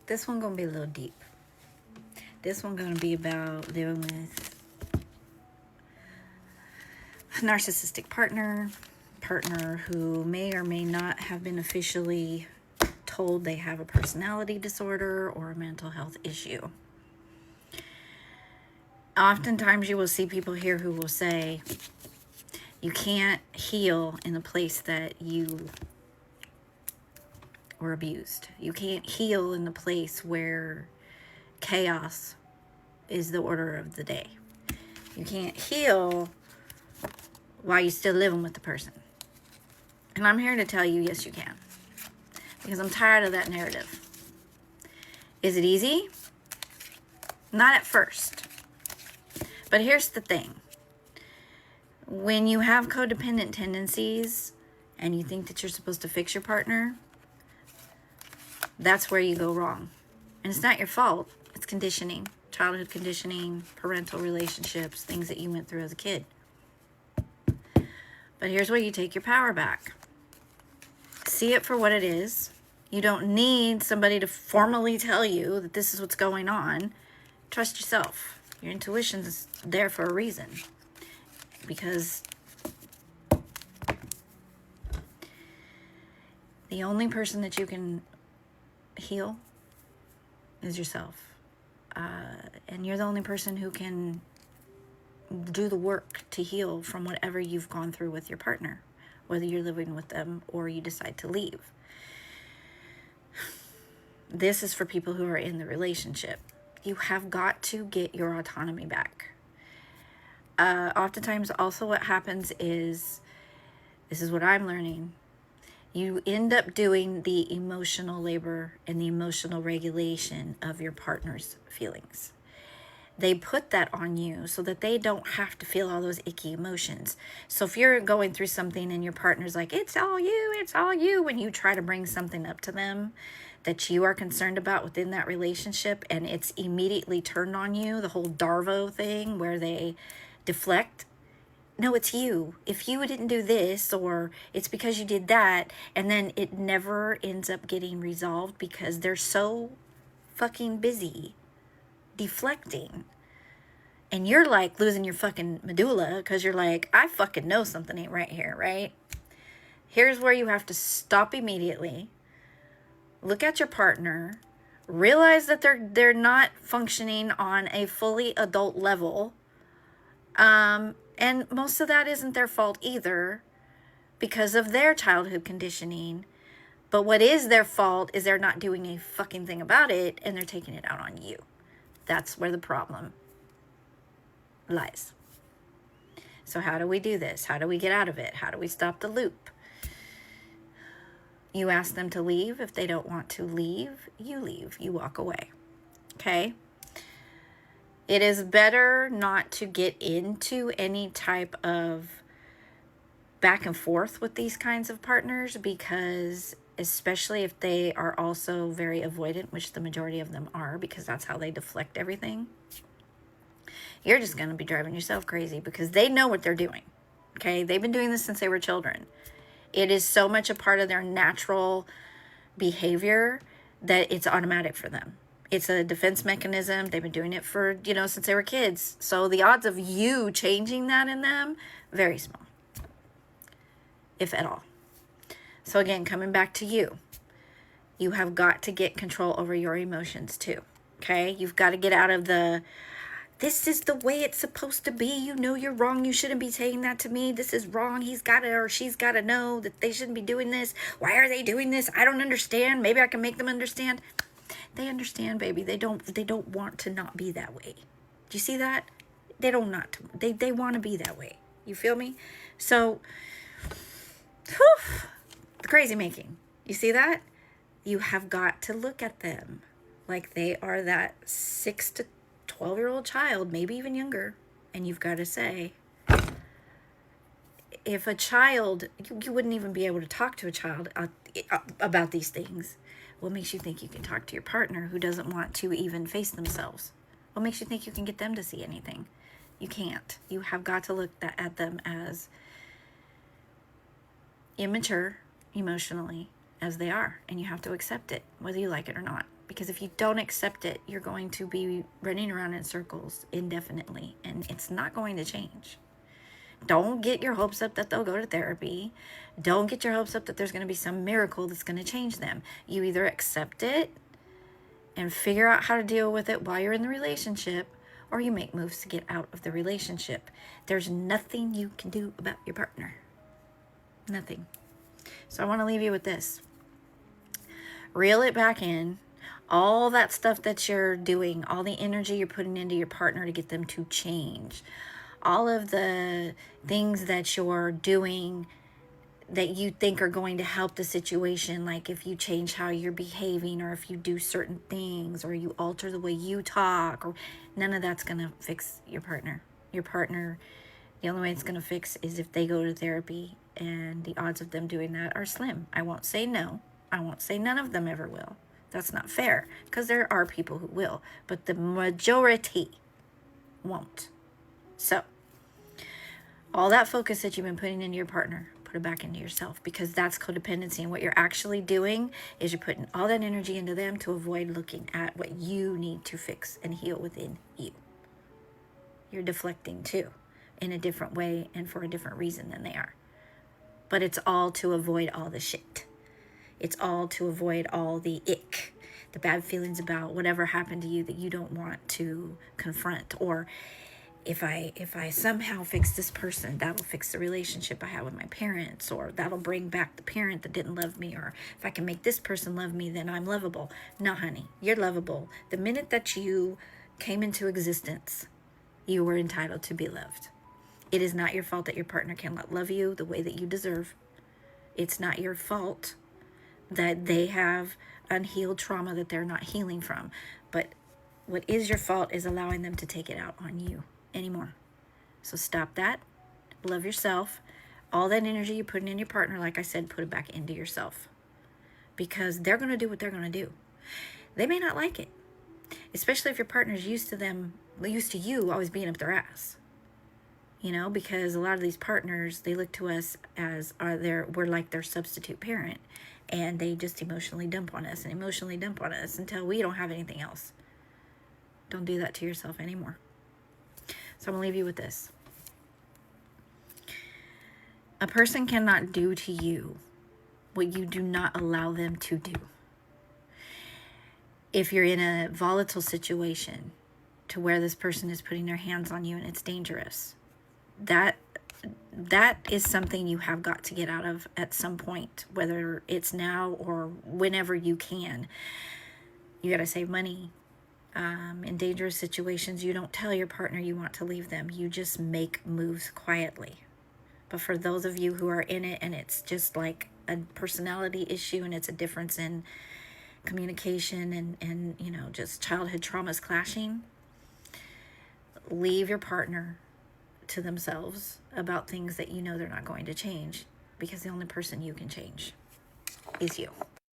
This one gonna be a little deep. This one gonna be about living with a narcissistic partner who may or may not have been officially told they have a personality disorder or a mental health issue. Oftentimes you will see people here who will say, you can't heal in a place that you were abused. You can't heal in the place where chaos is the order of the day. You can't heal while you're still living with the person. And I'm here to tell you, yes, you can. Because I'm tired of that narrative. Is it easy? Not at first. But here's the thing. When you have codependent tendencies and you think that you're supposed to fix your partner, that's where you go wrong. And it's not your fault. It's conditioning, childhood conditioning, parental relationships, things that you went through as a kid. But here's where you take your power back. See it for what it is. You don't need somebody to formally tell you that this is what's going on. Trust yourself. Your intuition's there for a reason. Because the only person that you can heal is yourself. And you're the only person who can do the work to heal from whatever you've gone through with your partner, whether you're living with them or you decide to leave. This is for people who are in the relationship. You have got to get your autonomy back. Oftentimes also what happens is, this is what I'm learning, you end up doing the emotional labor and the emotional regulation of your partner's feelings. They put that on you so that they don't have to feel all those icky emotions. So if you're going through something and your partner's like, it's all you, when you try to bring something up to them that you are concerned about within that relationship and it's immediately turned on you, the whole Darvo thing where they deflect. No, it's you. If you didn't do this, or it's because you did that, and then it never ends up getting resolved because they're so fucking busy deflecting. And you're like losing your fucking medulla because you're like, I fucking know something ain't right here, right? Here's where you have to stop immediately. Look at your partner. Realize that they're not functioning on a fully adult level. And most of that isn't their fault either because of their childhood conditioning. But what is their fault is they're not doing a fucking thing about it and they're taking it out on you. That's where the problem lies. So how do we do this? How do we get out of it? How do we stop the loop? You ask them to leave. If they don't want to leave, you leave. You walk away. Okay? It is better not to get into any type of back and forth with these kinds of partners because especially if they are also very avoidant, which the majority of them are because that's how they deflect everything, you're just going to be driving yourself crazy because they know what they're doing. Okay? They've been doing this since they were children. It is so much a part of their natural behavior that it's automatic for them. It's a defense mechanism. They've been doing it for, since they were kids. So the odds of you changing that in them, very small, if at all. So again, coming back to you, you have got to get control over your emotions too. Okay? You've got to get out of this is the way it's supposed to be. You know you're wrong. You shouldn't be saying that to me. This is wrong. He's got to or she's got to know that they shouldn't be doing this. Why are they doing this? I don't understand. Maybe I can make them understand. They understand, baby. They don't want to not be that way. Do you see that? They don't not to, they want to be that way. You feel me? So, the crazy making. You see that? You have got to look at them like they are that 6 to 12-year-old child, maybe even younger, and you've got to say, if a child, you wouldn't even be able to talk to a child about these things. What makes you think you can talk to your partner who doesn't want to even face themselves? What makes you think you can get them to see anything? You can't. You have got to look at them as immature emotionally as they are, and you have to accept it, whether you like it or not, Because if you don't accept it, you're going to be running around in circles indefinitely, and it's not going to change. Don't get your hopes up that they'll go to therapy. Don't get your hopes up that there's going to be some miracle that's going to change them. You either accept it and figure out how to deal with it while you're in the relationship, or you make moves to get out of the relationship. There's nothing you can do about your partner. Nothing. So I want to leave you with this. Reel it back in. All that stuff that you're doing, all the energy you're putting into your partner to get them to change, all of the things that you're doing that you think are going to help the situation, like if you change how you're behaving, or if you do certain things, or you alter the way you talk, or none of that's going to fix your partner. Your partner, the only way it's going to fix is if they go to therapy, and the odds of them doing that are slim. I won't say no. I won't say none of them ever will. That's not fair, because there are people who will, but the majority won't. So, all that focus that you've been putting into your partner, put it back into yourself, because that's codependency. And what you're actually doing is you're putting all that energy into them to avoid looking at what you need to fix and heal within you. You're deflecting too, in a different way and for a different reason than they are. But it's all to avoid all the shit. It's all to avoid all the ick, the bad feelings about whatever happened to you that you don't want to confront. Or if I somehow fix this person, that'll fix the relationship I have with my parents, or that'll bring back the parent that didn't love me, or if I can make this person love me, then I'm lovable. No, honey, you're lovable. The minute that you came into existence, you were entitled to be loved. It is not your fault that your partner cannot love you the way that you deserve. It's not your fault that they have unhealed trauma that they're not healing from. But what is your fault is allowing them to take it out on you anymore. So stop that. Love yourself. All that energy you're putting in your partner, like I said, put it back into yourself. Because they're going to do what they're going to do. They may not like it. Especially if your partner's used to you always being up their ass. You know, because a lot of these partners, they look to us as we're like their substitute parent. And they just emotionally dump on us until we don't have anything else. Don't do that to yourself anymore. So I'm going to leave you with this. A person cannot do to you what you do not allow them to do. If you're in a volatile situation to where this person is putting their hands on you and it's dangerous, that is something you have got to get out of at some point, whether it's now or whenever you can. You got to save money. In dangerous situations, you don't tell your partner you want to leave them. You just make moves quietly. But for those of you who are in it and it's just like a personality issue and it's a difference in communication and you know, just childhood traumas clashing, leave your partner to themselves about things that you know they're not going to change, because the only person you can change is you.